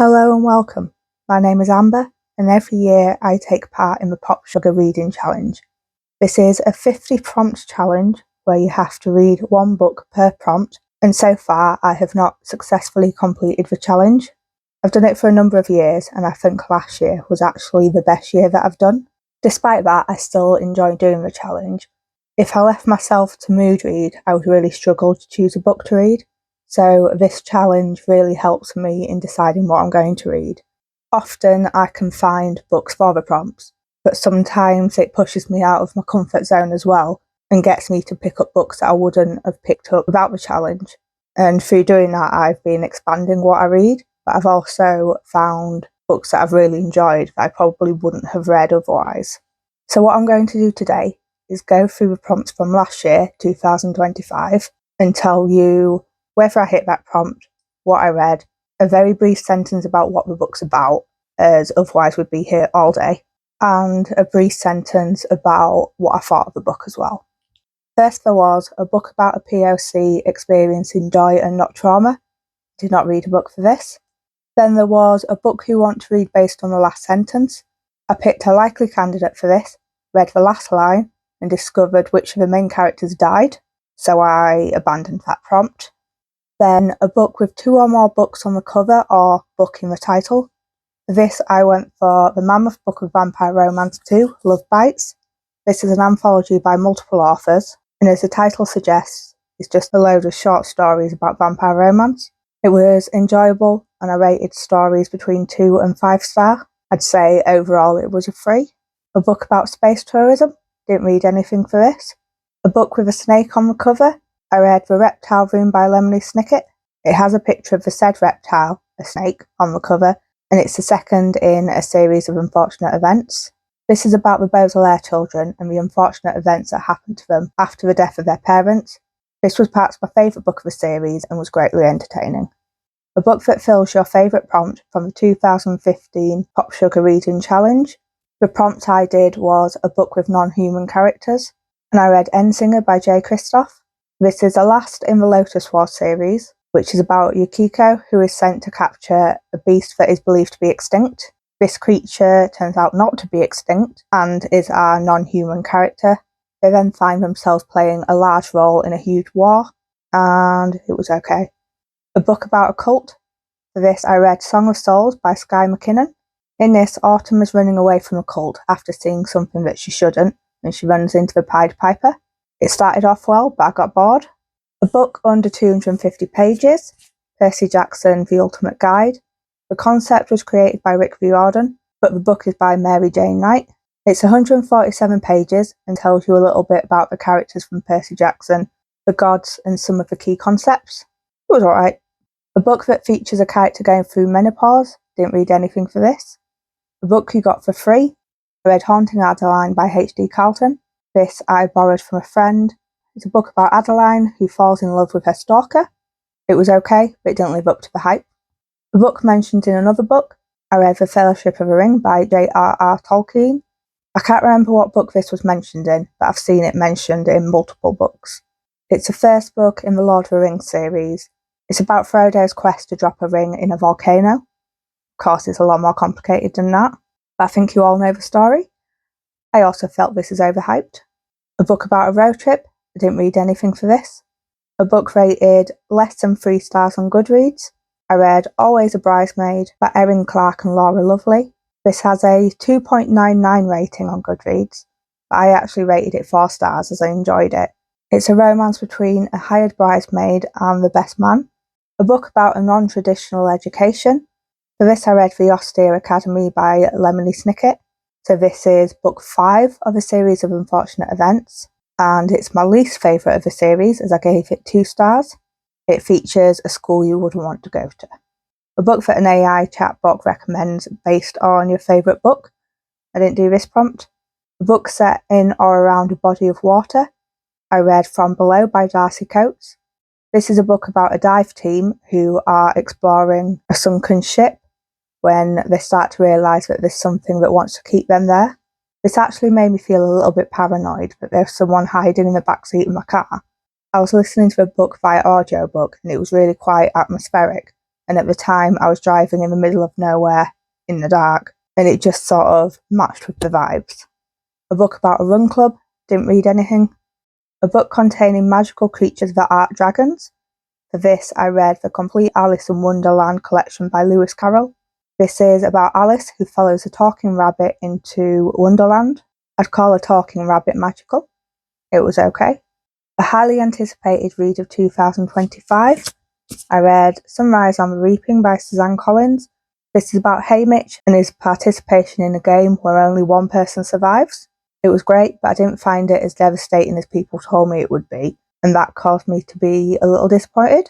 Hello and welcome. My name is Amber, and every year I take part in the Popsugar reading challenge. This is a 50 prompt challenge where you have to read one book per prompt, and so far I have not successfully completed the challenge. I've done it for a number of years, and I think last year was actually the best year that I've done. Despite that, I still enjoy doing the challenge. If I left myself to mood read, I would really struggle to choose a book to read. So this challenge really helps me in deciding what I'm going to read. Often I can find books for the prompts, but sometimes it pushes me out of my comfort zone as well and gets me to pick up books that I wouldn't have picked up without the challenge. And through doing that, I've been expanding what I read, but I've also found books that I've really enjoyed that I probably wouldn't have read otherwise. So what I'm going to do today is go through the prompts from last year, 2025, and tell you whether I hit that prompt, what I read, a very brief sentence about what the book's about, as otherwise we'd be here all day, and a brief sentence about what I thought of the book as well. First, there was a book about a POC experiencing joy and not trauma. Did not read a book for this. Then there was a book you want to read based on the last sentence. I picked a likely candidate for this, read the last line, and discovered which of the main characters died, so I abandoned that prompt. Then a book with 2 or more books on the cover or book in the title. For this I went for the Mammoth book of vampire romance 2, Love Bites. This is an anthology by multiple authors, and as the title suggests, it's just a load of short stories about vampire romance. It was enjoyable, and I rated stories between 2 and 5 star. I'd say overall it was a 3. A book about space tourism. Didn't read anything for this. A book with a snake on the cover. I read The Reptile Room by Lemony Snicket. It has a picture of the said reptile, a snake, on the cover, and it's the second in a series of unfortunate events. This is about the Baudelaire children and the unfortunate events that happened to them after the death of their parents. This was perhaps my favourite book of the series and was greatly entertaining. A book that fills your favourite prompt from the 2015 Popsugar Reading Challenge. The prompt I did was a book with non-human characters, and I read Endsinger by Jay Kristoff. This is the last in the Lotus War series, which is about Yukiko, who is sent to capture a beast that is believed to be extinct. This creature turns out not to be extinct and is our non-human character. They then find themselves playing a large role in a huge war, and it was okay. A book about a cult. For this I read Song of Souls by Skye McKinnon. In this, Autumn is running away from a cult after seeing something that she shouldn't, and she runs into the Pied Piper. It started off well, but I got bored. A book under 250 pages, Percy Jackson, The Ultimate Guide. The concept was created by Riordan, but the book is by Mary Jane Knight. It's 147 pages and tells you a little bit about the characters from Percy Jackson, the gods, and some of the key concepts. It was alright. A book that features a character going through menopause. Didn't read anything for this. A book you got for free. I read Haunting Adeline by H.D. Carlton. This I borrowed from a friend. It's a book about Adeline, who falls in love with her stalker. It was okay, but it didn't live up to the hype. A book mentioned in another book. I read The Fellowship of the Ring by J.R.R. Tolkien. I can't remember what book this was mentioned in, but I've seen it mentioned in multiple books. It's the first book in the Lord of the Rings series. It's about Frodo's quest to drop a ring in a volcano. Of course, it's a lot more complicated than that, but I think you all know the story. I also felt this is overhyped. A book about a road trip. I didn't read anything for this. A book rated less than 3 stars on Goodreads. I read Always a Bridesmaid by Erin Clark and Laura Lovely. This has a 2.99 rating on Goodreads, but I actually rated it 4 stars as I enjoyed it. It's a romance between a hired bridesmaid and the best man. A book about a non-traditional education. For this I read The Austere Academy by Lemony Snicket. So this is book 5 of a series of unfortunate events, and it's my least favourite of the series as I gave it 2 stars. It features a school you wouldn't want to go to. A book that an AI chatbot recommends based on your favourite book. I didn't do this prompt. A book set in or around a body of water. I read From Below by Darcy Coates. This is a book about a dive team who are exploring a sunken ship when they start to realise that there's something that wants to keep them there. This actually made me feel a little bit paranoid that there's someone hiding in the backseat of my car. I was listening to the book via audiobook and it was really quite atmospheric, and at the time I was driving in the middle of nowhere in the dark, and it just sort of matched with the vibes. A book about a run club, didn't read anything. A book containing magical creatures that aren't dragons. For this, I read the complete Alice in Wonderland collection by Lewis Carroll. This is about Alice who follows a talking rabbit into Wonderland. I'd call a talking rabbit magical. It was okay. A highly anticipated read of 2025. I read Sunrise on the Reaping by Suzanne Collins. This is about Haymitch and his participation in a game where only one person survives. It was great, but I didn't find it as devastating as people told me it would be, and that caused me to be a little disappointed.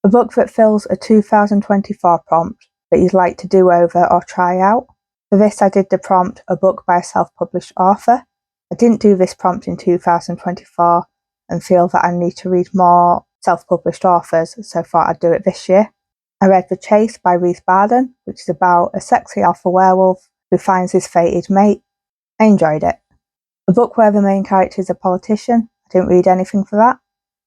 A book that fills a 2024 prompt that you'd like to do over or try out. For this, I did the prompt, a book by a self-published author. I didn't do this prompt in 2024 and feel that I need to read more self-published authors, so thought I'd do it this year. I read The Chase by Reece Barden, which is about a sexy alpha werewolf who finds his fated mate. I enjoyed it. A book where the main character is a politician. I didn't read anything for that.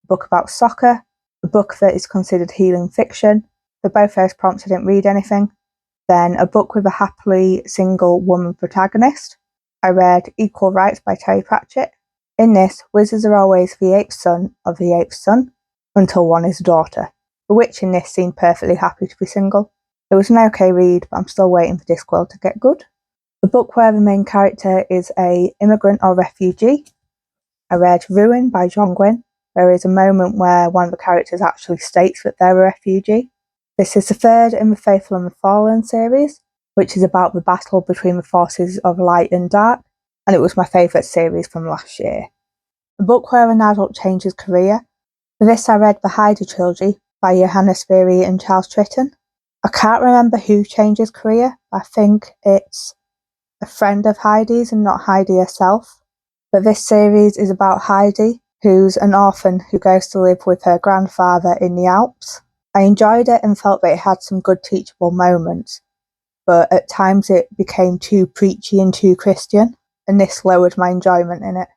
A book about soccer. A book that is considered healing fiction. For both those prompts, I didn't read anything. Then a book with a happily single woman protagonist. I read Equal Rights by Terry Pratchett. In this, wizards are always the eighth son of the eighth son, until one is a daughter. The witch in this seemed perfectly happy to be single. It was an okay read, but I'm still waiting for Discworld to get good. A book where the main character is a immigrant or refugee. I read Ruin by John Gwynne. There is a moment where one of the characters actually states that they're a refugee. This is the third in the Faithful and the Fallen series, which is about the battle between the forces of light and dark, and it was my favourite series from last year. A book where an adult changes career. For this, I read the Heidi trilogy by Johanna Spiri and Charles Tritton. I can't remember who changes career. I think it's a friend of Heidi's and not Heidi herself. But this series is about Heidi, who's an orphan who goes to live with her grandfather in the Alps. I enjoyed it and felt that it had some good teachable moments, but at times it became too preachy and too Christian, and this lowered my enjoyment in it.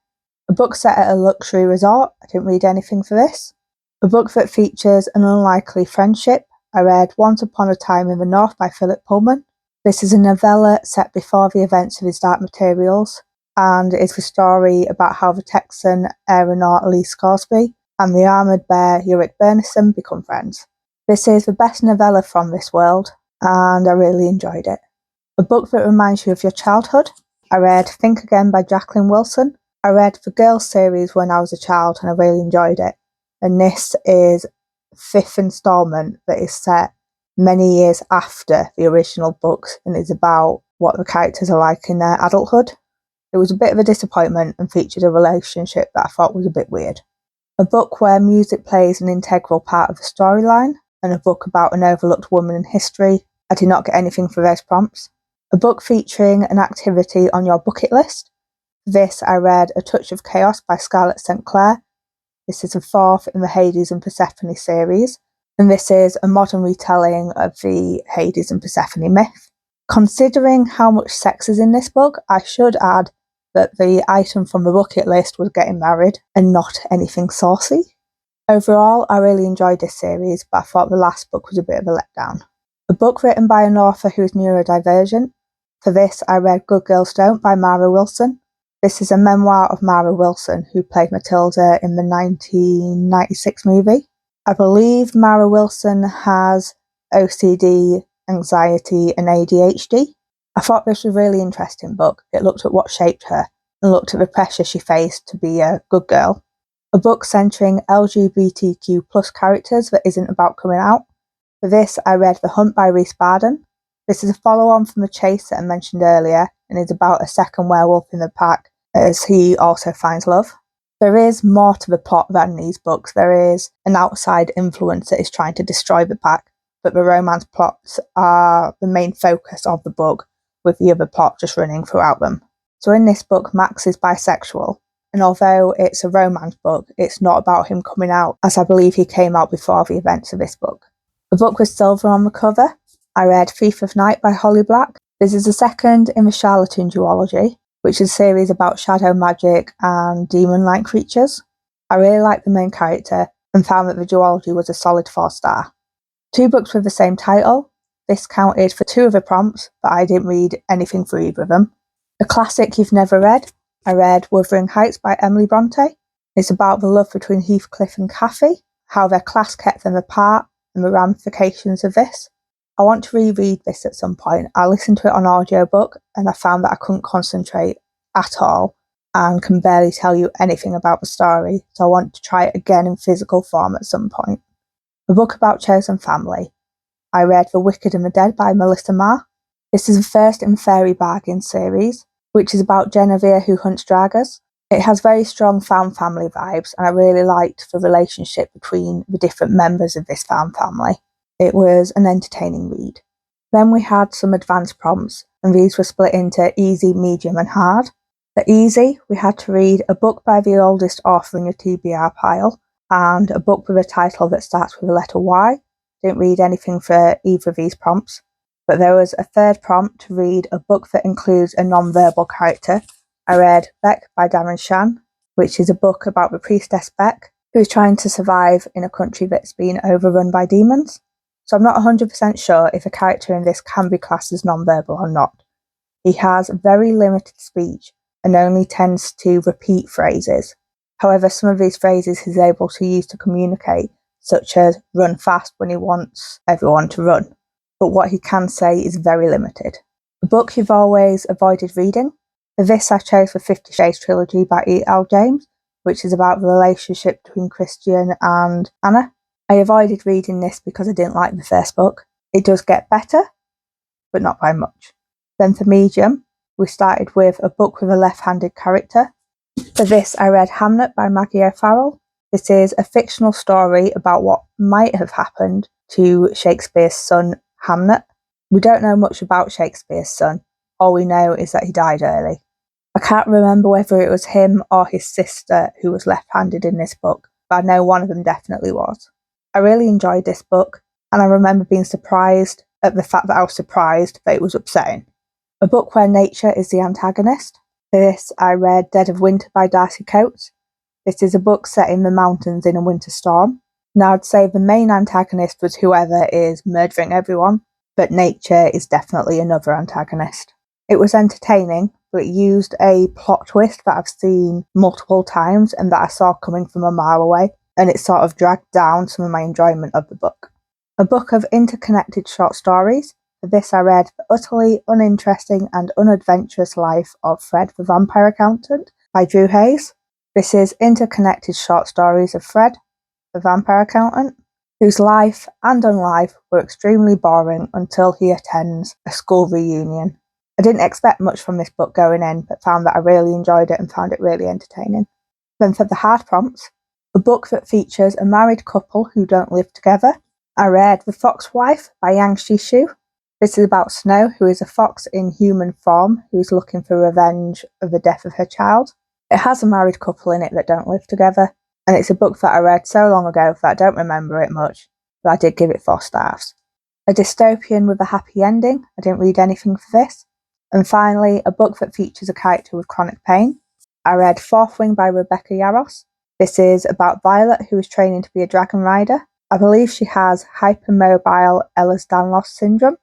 A book set at a luxury resort. I didn't read anything for this. A book that features an unlikely friendship. I read Once Upon a Time in the North by Philip Pullman. This is a novella set before the events of his Dark Materials, and is the story about how the Texan aeronaut Lee Scoresby and the armoured bear Ulrich Bernison become friends. This is the best novella from this world, and I really enjoyed it. A book that reminds you of your childhood. I read Think Again by Jacqueline Wilson. I read the Girls series when I was a child and I really enjoyed it. And this is fifth instalment that is set many years after the original books and is about what the characters are like in their adulthood. It was a bit of a disappointment and featured a relationship that I thought was a bit weird. A book where music plays an integral part of the storyline, and a book about an overlooked woman in history. I did not get anything for those prompts. A book featuring an activity on your bucket list. For this, I read A Touch of Chaos by Scarlett St. Clair. This is the fourth in the Hades and Persephone series, and this is a modern retelling of the Hades and Persephone myth. Considering how much sex is in this book, I should add that the item from the bucket list was getting married and not anything saucy. Overall, I really enjoyed this series, but I thought the last book was a bit of a letdown. A book written by an author who is neurodivergent. For this, I read Good Girls Don't by Mara Wilson. This is a memoir of Mara Wilson, who played Matilda in the 1996 movie. I believe Mara Wilson has OCD, anxiety, and ADHD. I thought this was a really interesting book. It looked at what shaped her and looked at the pressure she faced to be a good girl. A book centering LGBTQ plus characters that isn't about coming out. For this, I read The Hunt by Reece Barden. This is a follow-on from The Chase that I mentioned earlier and is about a second werewolf in the pack as he also finds love. There is more to the plot than these books. There is an outside influence that is trying to destroy the pack, but the romance plots are the main focus of the book, with the other plot just running throughout them. So in this book, Max is bisexual, and although it's a romance book, it's not about him coming out, as I believe he came out before the events of this book. The book with silver on the cover. I read Thief of Night by Holly Black. This is the second in the Charlatan duology, which is a series about shadow magic and demon-like creatures. I really liked the main character and found that the duology was a solid 4-star. 2 books with the same title. This counted for 2 of the prompts, but I didn't read anything for either of them. A classic you've never read. I read Wuthering Heights by Emily Bronte. It's about the love between Heathcliff and Cathy, how their class kept them apart, and the ramifications of this. I want to reread this at some point. I listened to it on audiobook and I found that I couldn't concentrate at all and can barely tell you anything about the story, so I want to try it again in physical form at some point. A book about chosen family. I read The Wicked and the Dead by Melissa Marr. This is the first in Fairy Bargain series, which is about Genevieve who hunts dragons. It has very strong found family vibes, and I really liked the relationship between the different members of this found family. It was an entertaining read. Then we had some advanced prompts, and these were split into easy, medium and hard. For easy, we had to read a book by the oldest author in your TBR pile, and a book with a title that starts with the letter Y. Didn't read anything for either of these prompts, but there was a third prompt to read a book that includes a non-verbal character. I read Beck by Darren Shan, which is a book about the priestess Beck, who is trying to survive in a country that's been overrun by demons. So I'm not 100% sure if a character in this can be classed as non-verbal or not. He has very limited speech and only tends to repeat phrases. However, some of these phrases he's able to use to communicate, such as run fast when he wants everyone to run. But what he can say is very limited. A book you've always avoided reading. For this I chose the 50 Shades trilogy by E.L. James, which is about the relationship between Christian and Anna. I avoided reading this because I didn't like the first book. It does get better, but not by much. Then for medium, we started with a book with a left-handed character. For this I read Hamnet by Maggie O'Farrell. This is a fictional story about what might have happened to Shakespeare's son Hamnet. We don't know much about Shakespeare's son. All we know is that he died early. I can't remember whether it was him or his sister who was left-handed in this book, but I know one of them definitely was. I really enjoyed this book, and I remember being surprised at the fact that I was surprised that it was upsetting. A book where nature is the antagonist. For this, I read Dead of Winter by Darcy Coates. This is a book set in the mountains in a winter storm. Now, I'd say the main antagonist was whoever is murdering everyone, but nature is definitely another antagonist. It was entertaining, but it used a plot twist that I've seen multiple times and that I saw coming from a mile away, and it sort of dragged down some of my enjoyment of the book. A book of interconnected short stories. For this I read The Utterly Uninteresting and Unadventurous Life of Fred the Vampire Accountant by Drew Hayes. This is interconnected short stories of Fred, the vampire accountant, whose life and unlife were extremely boring until he attends a school reunion. I didn't expect much from this book going in, but found that I really enjoyed it and found it really entertaining. Then for the hard prompts, a book that features a married couple who don't live together. I read The Fox Wife by Yang Shishu. This is about Snow, who is a fox in human form, who is looking for revenge of the death of her child. It has a married couple in it that don't live together, and it's a book that I read so long ago that I don't remember it much, but I did give it 4 stars. A dystopian with a happy ending. I didn't read anything for this. And finally, a book that features a character with chronic pain. I read Fourth Wing by Rebecca Yarros. This is about Violet, who is training to be a dragon rider. I believe she has hypermobile Ehlers-Danlos syndrome,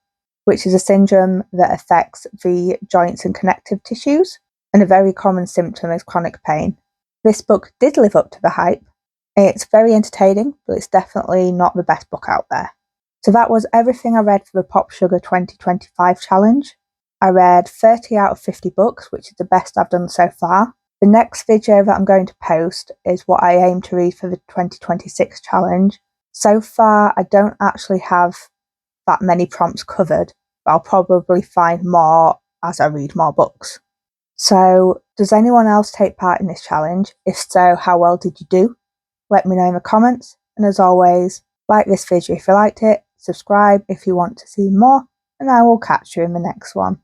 which is a syndrome that affects the joints and connective tissues, and a very common symptom is chronic pain. This book did live up to the hype. It's very entertaining, but it's definitely not the best book out there. So that was everything I read for the Popsugar 2025 challenge. I read 30 out of 50 books, which is the best I've done so far. The next video that I'm going to post is what I aim to read for the 2026 challenge. So far, I don't actually have that many prompts covered, but I'll probably find more as I read more books. So, does anyone else take part in this challenge? If so, how well did you do? Let me know in the comments, and as always, like this video if you liked it, subscribe if you want to see more, and I will catch you in the next one.